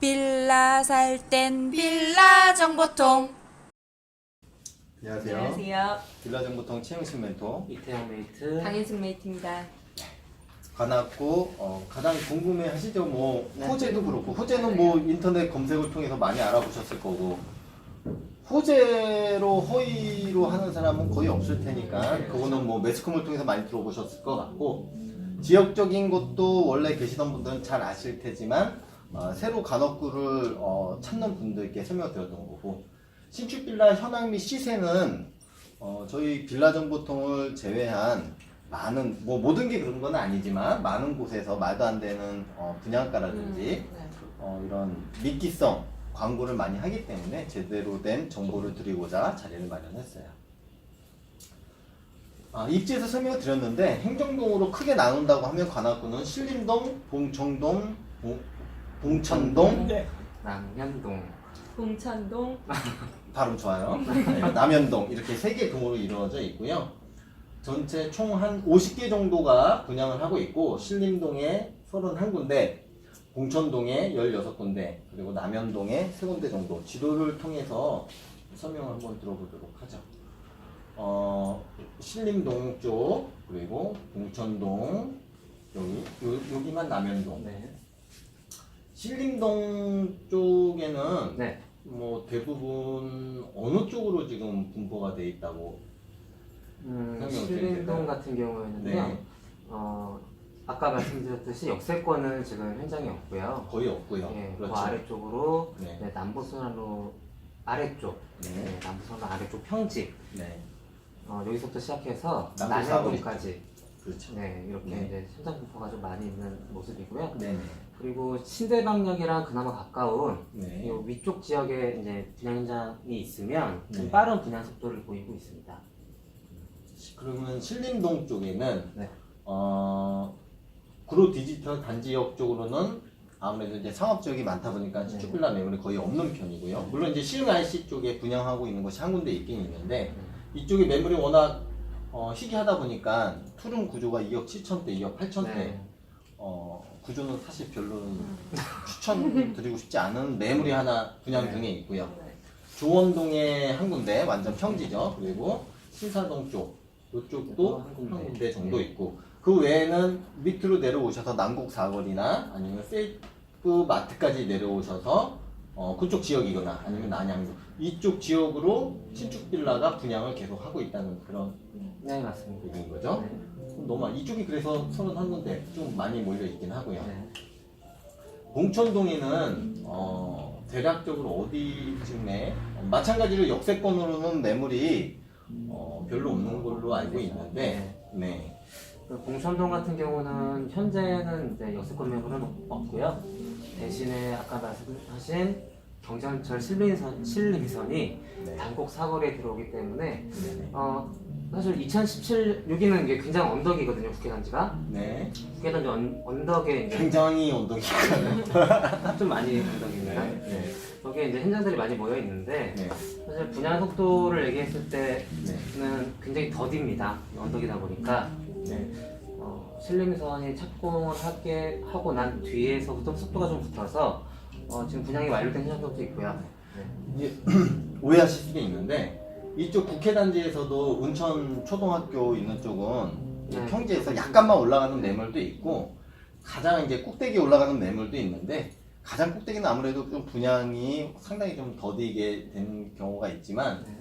빌라 살 땐 빌라 정보통. 안녕하세요. 안녕하세요. 빌라정보통 최영신 멘토 이태영 메이트. 강인숙 메이트입니다. 관악구 가장 궁금해 하시죠. 뭐 호재도 그렇고 호재는 뭐 인터넷 검색을 통해서 많이 알아보셨을 거고 호재로 허위로 하는 사람은 거의 없을 테니까 그거는 뭐 매스컴을 통해서 많이 들어보셨을 것 같고 지역적인 것도 원래 계시던 분들은 잘 아실 테지만 새로 관악구를 찾는 분들께 설명드렸던 거고 신축 빌라 현황 및 시세는 저희 빌라정보통을 제외한 많은 뭐 모든 게 그런 건 아니지만 많은 곳에서 말도 안 되는 분양가라든지 이런 미끼성 광고를 많이 하기 때문에 제대로 된 정보를 드리고자 자리를 마련했어요. 입지에서 설명을 드렸는데 행정동으로 크게 나눈다고 하면 관악구는 신림동, 봉천동, 남현동. 봉천동. 발음 좋아요. 네, 남현동 이렇게 3개 동으로 이루어져 있고요. 전체 총 한 50개 정도가 분양을 하고 있고 신림동에 31군데, 봉천동에 16군데, 그리고 남현동에 3군데 정도 지도를 통해서 설명을 한번 들어보도록 하죠. 신림동 쪽, 그리고 봉천동, 여기만 남현동. 네. 신림동 쪽에는 네. 뭐 대부분 어느 쪽으로 지금 분포가 돼 있다고 신림동 같은 경우에는요. 네. 아까 말씀드렸듯이 역세권은 지금 현장에 없고요. 거의 없고요. 예, 그렇죠. 그 아래쪽으로 네. 네, 남부순환로 아래쪽, 네. 네, 남부순환로 아래쪽 평지. 네. 여기서부터 시작해서 남부 남현동까지. 그렇죠. 네, 이렇게 네. 이제 현장 분포가 좀 많이 있는 모습이고요. 네. 그리고 신대방역이랑 그나마 가까운 네. 이 위쪽 지역에 이제 분양 현장이 있으면 좀 네. 빠른 분양 속도를 보이고 있습니다. 그러면 신림동 쪽에는 네. 구로 디지털 단지역 쪽으로는 아무래도 이제 상업 지역이 많다 보니까 신축 빌라 매물이 거의 없는 편이고요. 물론 이제 시흥 IC 쪽에 분양하고 있는 곳이 한 군데 있긴 있는데 이쪽에 매물이 워낙 희귀하다 보니까 투룸 구조가 2억 7천대, 2억 8천대 네. 구조는 사실 별로는 추천드리고 싶지 않은 매물이 하나 분양 중에 있고요. 조원동에 한 군데 완전 평지죠. 그리고 신사동 쪽 이쪽도 한 군데 정도 있고 그 외에는 밑으로 내려오셔서 남국 사거리나 아니면 세이프 마트까지 내려오셔서 그쪽 지역이거나 아니면 난양동 이쪽 지역으로 신축 빌라가 분양을 계속 하고 있다는 그런 네, 맞습니다. 얘기인 거죠. 네. 너무 이쪽이 그래서 31군데 좀 많이 몰려 있긴 하고요. 네. 봉천동에는 대략적으로 어디쯤에 마찬가지로 역세권으로는 매물이 별로 없는 걸로 알고 있는데 네. 그 봉천동 같은 경우는 현재는 이제 역세권 매물은 없고요. 대신에 아까 말씀하신 경전철 신림선이 네. 단곡 사거리에 들어오기 때문에 네. 사실 2017 여기는 이게 굉장히 언덕이거든요. 국회단지가 네. 국회단지 언덕에 이제 굉장히 언덕이니까요. 좀 많이 언덕입니다. 네. 거기에 이제 현장들이 많이 모여 있는데 네. 사실 분양 속도를 얘기했을 때는 네. 굉장히 더딥니다. 언덕이다 보니까 네. 신림선이 착공을 하고 난 뒤에서부터 속도가 좀 붙어서 지금 분양이 완료된 현장도 있고요. 네. 이제 오해하실 수도 있는데 이쪽 국회단지에서도 운천 초등학교 있는 쪽은 네. 평지에서 약간만 올라가는 매물도 있고 가장 이제 꼭대기에 올라가는 매물도 있는데 가장 꼭대기는 아무래도 좀 분양이 상당히 좀 더디게 된 경우가 있지만 네.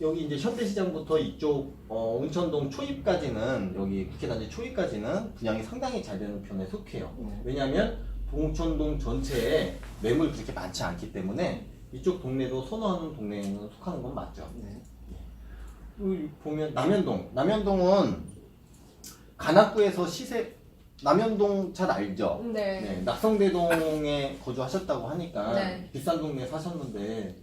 여기 이제 현대시장부터 이쪽 운천동 초입까지는 여기 국회단지 초입까지는 분양이 상당히 잘 되는 편에 속해요. 네. 왜냐하면 봉천동 전체에 매물이 그렇게 많지 않기 때문에 이쪽 동네도 선호하는 동네에는 속하는 건 맞죠. 네. 여기 보면 남현동은 관악구에서 남현동 잘 알죠? 네. 네, 낙성대동에 거주하셨다고 하니까 네. 비싼 동네 사셨는데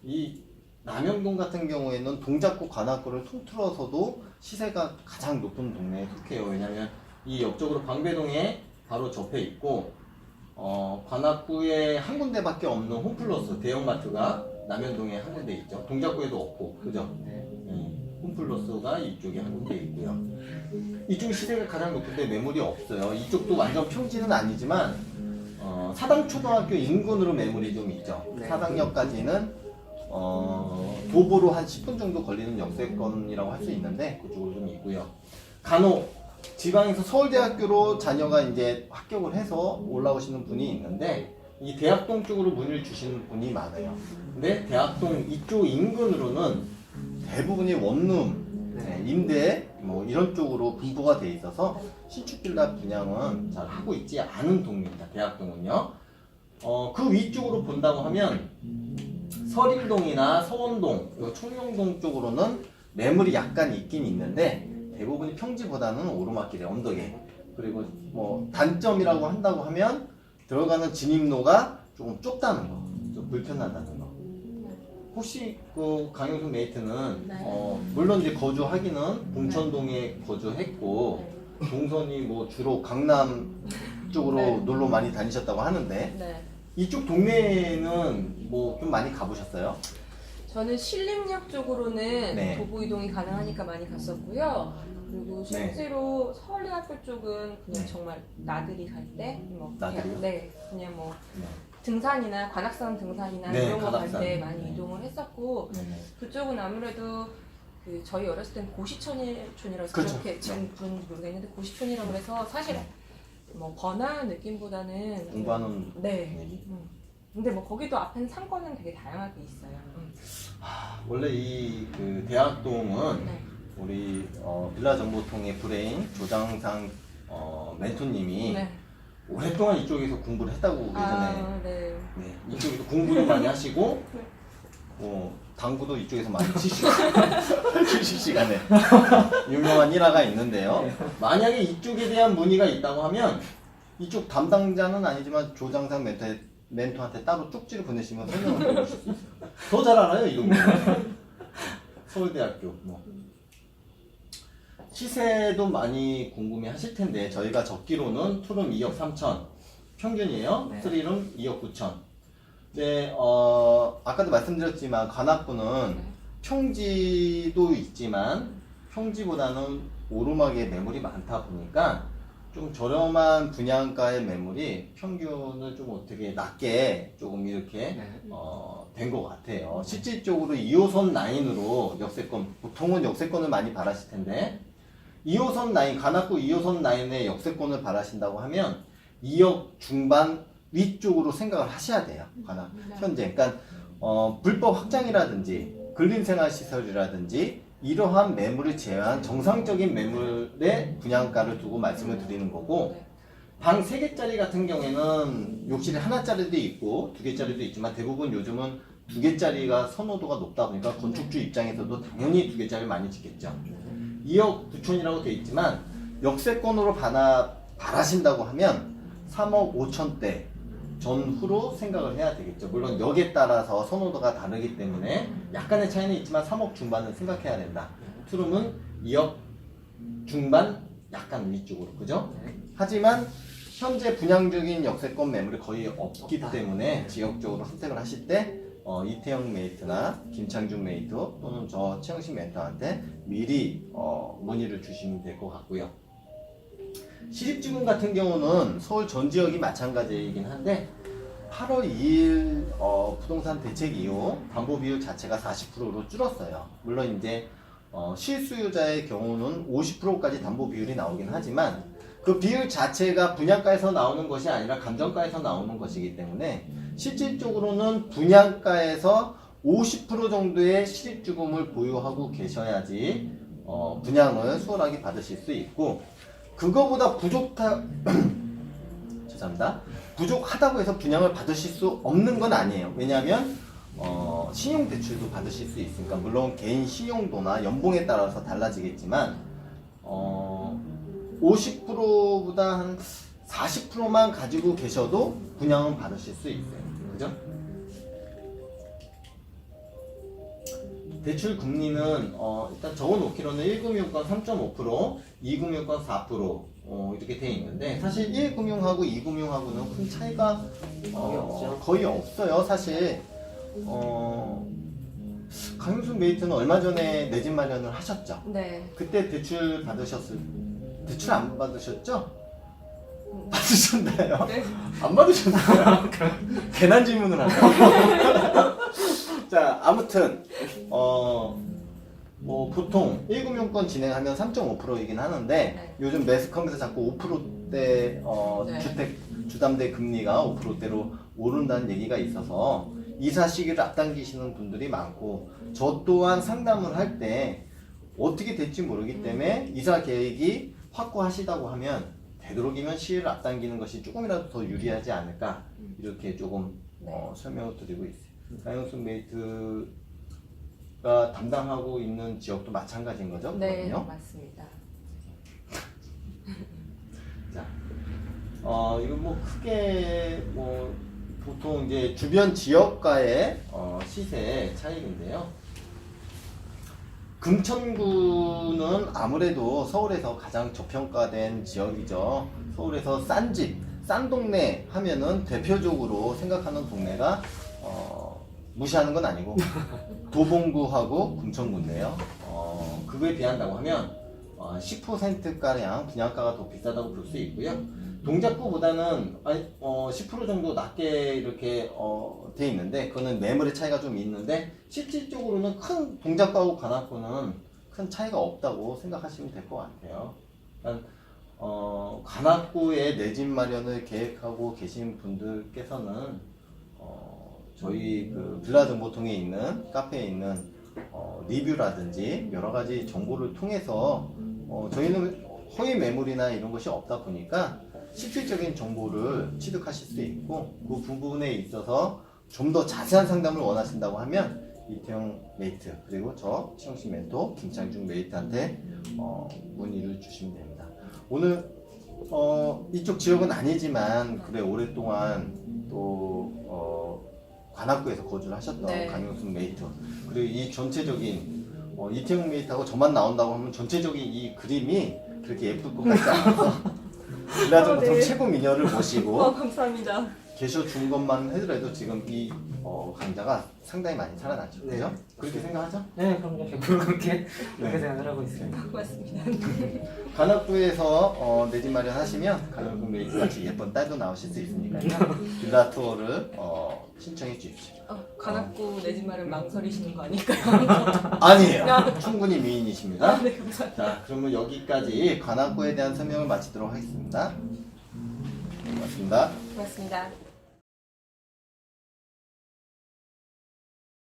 이 남현동 같은 경우에는 동작구 관악구를 통틀어서도 시세가 가장 높은 동네에 속해요. 왜냐면 이 옆쪽으로 방배동에 바로 접해 있고 관악구에 한 군데밖에 없는 홈플러스 대형마트가 남현동에 한 군데 있죠. 동작구에도 없고, 그죠? 네. 홈플러스가 이쪽에 한 군데 있고요. 이쪽 시세가 가장 높은데 매물이 없어요. 이쪽도 완전 평지는 아니지만 사당초등학교 인근으로 매물이 좀 있죠. 네. 사당역까지는 도보로 한 10분 정도 걸리는 역세권이라고 할 수 있는데 그쪽으로 좀 있고요. 간혹 지방에서 서울대학교로 자녀가 이제 합격을 해서 올라오시는 분이 있는데 이 대학동 쪽으로 문의를 주시는 분이 많아요. 근데 대학동 이쪽 인근으로는 대부분이 원룸, 네. 임대 뭐 이런 쪽으로 분포가 돼 있어서 신축 빌라 분양은 잘 하고 있지 않은 동네입니다. 대학동은요. 그 위쪽으로 본다고 하면 서림동이나 서원동, 요 청룡동 쪽으로는 매물이 약간 있긴 있는데 대부분이 평지보다는 오르막길에 언덕에, 그리고 뭐 단점이라고 한다고 하면 들어가는 진입로가 조금 좁다는 거, 좀 불편하다는 거. 혹시 그 강영수 메이트는 네. 물론 이제 거주하기는 봉천동에 거주했고 동선이 뭐 주로 강남 쪽으로 네. 놀러 많이 다니셨다고 하는데 네. 이쪽 동네는 뭐 좀 많이 가보셨어요? 저는 신림역 쪽으로는 네. 도보 이동이 가능하니까 많이 갔었고요. 그리고 실제로 서울대학교 쪽은 그냥 네. 정말 나들이 갈 때, 뭐 나들이요? 네, 그냥 뭐 네. 등산이나 관악산 등산이나 네, 이런 거 갈 관악산. 때 많이 네. 이동을 했었고 네네. 그쪽은 아무래도 그 저희 어렸을 땐 고시촌이라서 그렇죠. 그렇게 지금 부르는지 모르겠는데 고시촌이라고 해서 사실 네. 뭐 번화한 느낌보다는 공부하는 네. 분위기? 근데 뭐 거기도 앞에는 상권은 되게 다양하게 있어요. 원래 이 그 대학동은 네. 우리 빌라정보통의 브레인 조장상 멘토님이 네. 오랫동안 이쪽에서 공부를 했다고 예전에 아, 네. 네, 이쪽에서 공부도 많이 하시고 네. 당구도 이쪽에서 많이 치시고 휴식 시간에 유명한 일화가 있는데요. 만약에 이쪽에 대한 문의가 있다고 하면 이쪽 담당자는 아니지만 조장상 멘토한테 따로 쪽지를 보내시면 설명을 해주실 수 있어요. 더 잘 알아요 이 동네는. 서울대학교 뭐 시세도 많이 궁금해 하실 텐데 저희가 적기로는 투룸 2억 3천 평균이에요. 네. 3룸 2억 9천. 네, 아까도 말씀드렸지만 관악구는 네. 평지도 있지만 평지보다는 오르막의 매물이 많다 보니까 좀 저렴한 분양가의 매물이 평균을 좀 어떻게 낮게 조금 이렇게 네. 된 것 같아요. 실질적으로 2호선 라인으로 역세권, 보통은 역세권을 많이 바라실 텐데 2호선 라인, 관악구 2호선 라인의 역세권을 바라신다고 하면 2억 중반 위쪽으로 생각을 하셔야 돼요. 관악 현재. 그러니까 불법 확장이라든지 근린생활시설이라든지 이러한 매물을 제외한 정상적인 매물의 분양가를 두고 말씀을 드리는 거고 네. 방 3개짜리 같은 경우에는 욕실이 하나짜리도 있고 2개짜리도 있지만 대부분 요즘은 2개짜리가 선호도가 높다 보니까 건축주 입장에서도 당연히 2개짜리 많이 짓겠죠. 2억 9천이라고 되어 있지만 역세권으로 바라신다고 하면 3억 5천대 전후로 생각을 해야 되겠죠. 물론 역에 따라서 선호도가 다르기 때문에 약간의 차이는 있지만 3억 중반은 생각해야 된다. 투룸은 2억 중반 약간 위쪽으로, 그죠? 하지만 현재 분양 중인 역세권 매물이 거의 없기 때문에 지역적으로 선택을 하실 때 이태영 메이트나 김창준 메이트 또는 저 최영식 멘토한테 미리 문의를 주시면 될 것 같고요. 시립지구 같은 경우는 서울 전 지역이 마찬가지이긴 한데 8월 2일 부동산 대책 이후 담보 비율 자체가 40%로 줄었어요. 물론 이제 실수요자의 경우는 50%까지 담보 비율이 나오긴 하지만 그 비율 자체가 분양가에서 나오는 것이 아니라 감정가에서 나오는 것이기 때문에 실질적으로는 분양가에서 50% 정도의 실입주금을 보유하고 계셔야지 분양을 수월하게 받으실 수 있고 그거보다 죄송합니다. 부족하다고 해서 분양을 받으실 수 없는 건 아니에요. 왜냐하면 신용대출도 받으실 수 있으니까 물론 개인 신용도나 연봉에 따라서 달라지겠지만 50%보다 한 40%만 가지고 계셔도 분양은 받으실 수 있어요. 그죠? 대출 금리는 일단 적어놓기로는 1금융권 3.5%, 2금융권 4% 이렇게 돼 있는데 사실 1금융하고 2금융하고는 큰 차이가 거의 없어요. 사실 강윤순 메이트는 얼마 전에 내 집 마련을 하셨죠? 네. 그때 대출 안 받으셨죠? 받으셨나요? 네. 안 받으셨나요? 괜한 질문을 하네요. 자, 아무튼 뭐 보통 1금융권 진행하면 3.5%이긴 하는데 네. 요즘 매스컴에서 자꾸 5%대 네. 주택 주담대 금리가 5%대로 오른다는 얘기가 있어서 이사 시기를 앞당기시는 분들이 많고 저 또한 상담을 할 때 어떻게 될지 모르기 때문에 이사 계획이 확고하시다고 하면 되도록이면 시기를 앞당기는 것이 조금이라도 더 유리하지 않을까 이렇게 조금 네. 설명을 드리고 있어요. 강영순 메이트가 담당하고 있는 지역도 마찬가지인 거죠? 네, 그러면요? 맞습니다. 자, 이거 뭐 크게 뭐 보통 이제 주변 지역과의 시세 차이인데요. 금천구는 아무래도 서울에서 가장 저평가된 지역이죠. 서울에서 싼 집, 싼 동네 하면은 대표적으로 생각하는 동네가 무시하는 건 아니고 도봉구하고 금천구인데요. 그거에 비한다고 하면 10%가량 분양가가 더 비싸다고 볼 수 있고요. 동작구보다는 10% 정도 낮게 이렇게 돼 있는데 그거는 매물의 차이가 좀 있는데 실질적으로는 큰 동작구하고 관악구는 큰 차이가 없다고 생각하시면 될 것 같아요. 그러니까 관악구에 내 집 마련을 계획하고 계신 분들께서는 저희 그 빌라정보통에 있는 카페에 있는 리뷰라든지 여러 가지 정보를 통해서 저희는 허위 매물이나 이런 것이 없다 보니까 실질적인 정보를 취득하실 수 있고 그 부분에 있어서 좀 더 자세한 상담을 원하신다고 하면 이태영 메이트 그리고 저 최영신 멘토 김창중 메이트한테 문의를 주시면 됩니다. 오늘 이쪽 지역은 아니지만 그래 오랫동안 또 관악구에서 거주를 하셨던 네. 강용순 메이트 그리고 이 전체적인 이태영 메이트하고 저만 나온다고 하면 전체적인 이 그림이 그렇게 예쁠 것 같지 않아서 빌라정보통 네. 최고 미녀를 모시고 감사합니다. 계셔준 것만 해더라도 지금 이 강좌가 상당히 많이 살아났죠. 네. 그죠? 그렇게 생각하죠? 네, 그럼요. 100% 그렇게 네. 생각을 하고 있습니다. 고맙습니다. 관악구에서 내 집 마련하시면 강용순 메이트 같이 예쁜 딸도 나오실 수 있으니까요. 빌라 투어를 신청해 주십시오. 관악구 내 집 마련 망설이시는 거 아닐까요? 아니에요. 충분히 미인이십니다. 네, 감사합니다. 자, 그러면 여기까지 관악구에 대한 설명을 마치도록 하겠습니다. 고맙습니다. 고맙습니다.